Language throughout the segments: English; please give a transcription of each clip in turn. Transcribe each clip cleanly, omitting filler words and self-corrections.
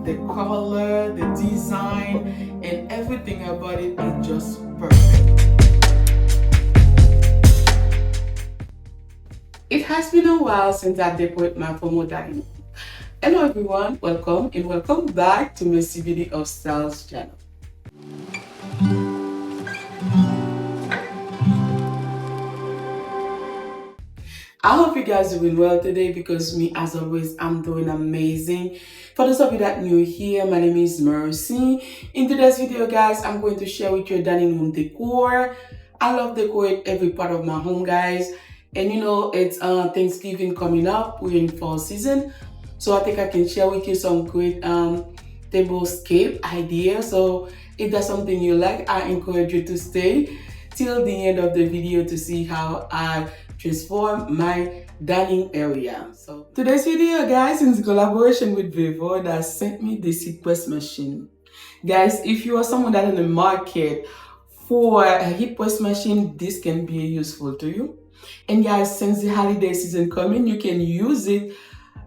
The color, the design, and everything about it is just perfect. It has been a while since I decorated my formal dining room. Hello everyone, welcome and welcome back to Mercy Beauty of Styles channel. I hope you guys are doing well today because me, as always, I'm doing amazing. For those of you that are new here, my name is Mercy. In today's video, guys, I'm going to share with you a dining room decor. I love decorate every part of my home, guys. And you know, it's Thanksgiving coming up. We're in fall season. So I think I can share with you some great tablescape ideas. So if that's something you like, I encourage you to stay till the end of the video to see how I transform my dining area. So today's video, guys, is in collaboration with VEVOR that sent me this heat press machine. Guys, if you are someone that in the market for a heat press machine, this can be useful to you. And guys, since the holiday season coming, you can use it,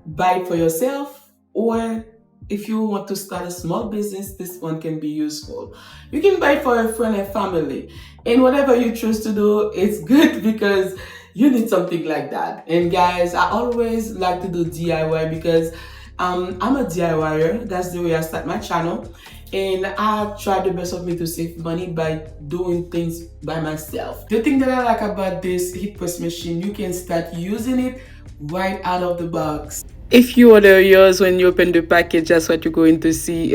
buy it for yourself, or if you want to start a small business, this one can be useful. You can buy it for a friend and family. And whatever you choose to do, it's good because you need something like that. And guys, I always like to do DIY because I'm a DIYer. That's the way I start my channel. And I try the best of me to save money by doing things by myself. The thing that I like about this heat press machine, you can start using it right out of the box. If you order yours, when you open the package, that's what you're going to see,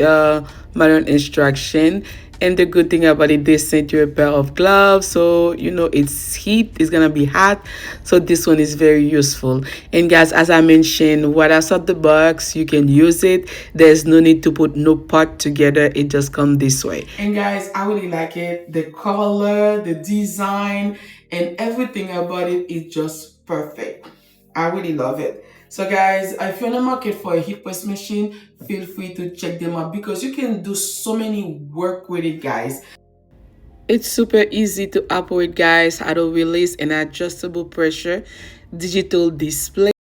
manual instruction. And the good thing about it, they sent you a pair of gloves, so you know it's heat, it's gonna be hot. So this one is very useful. And guys, as I mentioned, right outside the box, you can use it. There's no need to put no part together, it just comes this way. And guys, I really like it. The color, the design, and everything about it is just perfect. I really love it. So guys, if you're in the market for a heat press machine, feel free to check them out because you can do so many work with it, guys. It's super easy to operate, guys. Auto release and adjustable pressure, digital display.